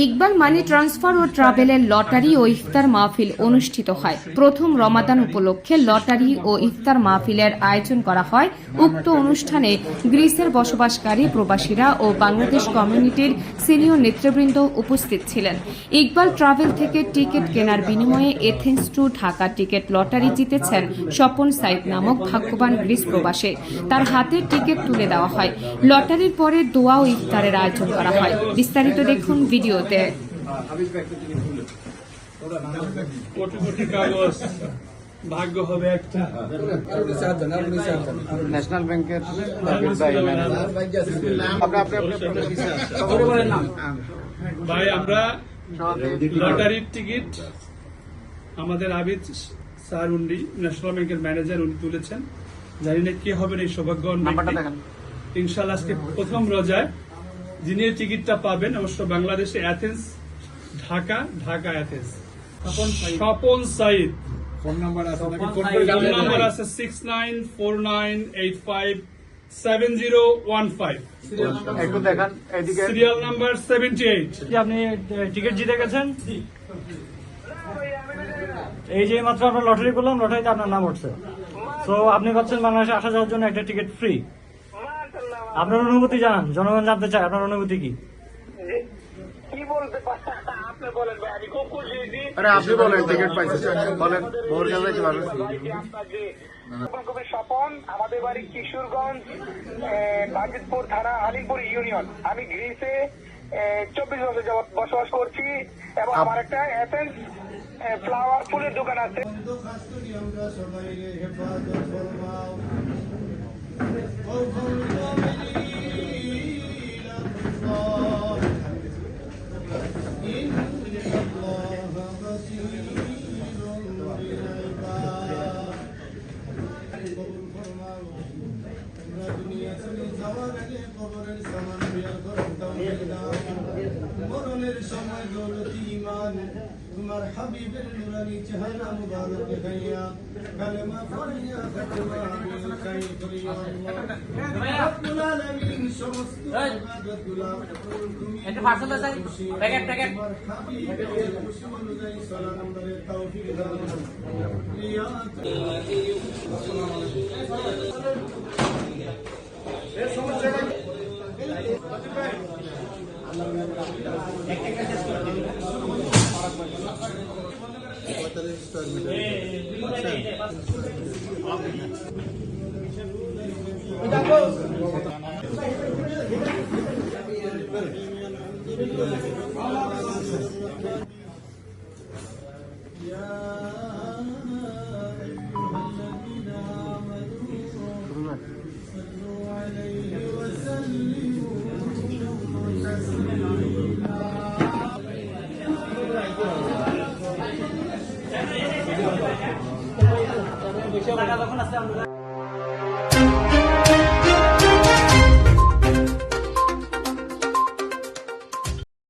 Iqbal money transfer ও ট্রাভেলের lottery ও ইফতার মাহফিল অনুষ্ঠিত হয়। প্রথম রমাদান উপলক্ষে লটারি ও ইফতার মাহফিলের আয়োজন করা হয়। উক্ত অনুষ্ঠানে গ্রিসের বসবাসকারী প্রবাসীরা ও বাংলাদেশ কমিউনিটির সিনিয়র নেতৃবৃন্দ উপস্থিত ছিলেন। ইকবাল ট্রাভেল থেকে টিকিট কেনার বিনিময়ে Athens to Dhaka ticket lottery জিতেছেন স্বপন সাইদ নামক ভাগ্যবান গ্রিস প্রবাসী। তার হাতে টিকিট তুলে দেওয়া হয়। লটারির পরে দোয়া ও ইফতারের আয়োজন করা হয়। বিস্তারিত দেখুন ভিডিওতে। ভাগ্য হবে একটা ন্যাশনাল ব্যাংকের ভাই, আমরা লটারির টিকিট আমাদের আবিদ স্যার উনি ন্যাশনাল ব্যাংকের ম্যানেজার উনি তুলেছেন। জানি না কে হবেন এই সৌভাগ্য। ইনশাল্লাহ আজকে প্রথম রোজায় যিনি এই টিকিটটা পাবেন অবশ্য বাংলাদেশে Athens Dhaka Athens Swapan Saeed. Phone number আছে ফোন নাম্বার আছে 6949857015। একটু দেখান এদিকে। Serial number 78। আপনি টিকিট জিতে গেছেন। এই যে মাত্র আমরা লটারি করলাম, লটারিতে আপনার নাম উঠছে। তো আপনি পাচ্ছেন বাংলাদেশে আসা যাওয়ার জন্য একটা টিকিট ফ্রি। আপনার অনুভূতি জানান, জনগণ জানতে চায় আপনার অনুভূতি কি। আপনি বলেন টিকিট পাইছেন, বলেন খুবই স্বপন। আমাদের বাড়ি কিশোরগঞ্জ, বাজিতপুর থানা, আলিপুর ইউনিয়ন। আমি গ্রিসে 24 বছর যাবৎ বসবাস করছি এবং আমার একটা এথেন্স ফ্লাওয়ার ফুলের দোকান আছে। মরণের সময় দৌলতি ঈমান তোমার হাবিবের নুরানি চেহারা মুবারক দেখাইয়া কালেমা পড়িয়া খাতমা আমিন কাই করিয়া রব্বুল আলামিন সমস্ত ইবাদতগুলো তুমি একটা পার্সেল আছে প্যাকেট তোমার হাবিবের খুশি অনুযায়ী সালাম করে তৌফিক দাও ইয়া আসসালামু টাকা যখন আছে আমরা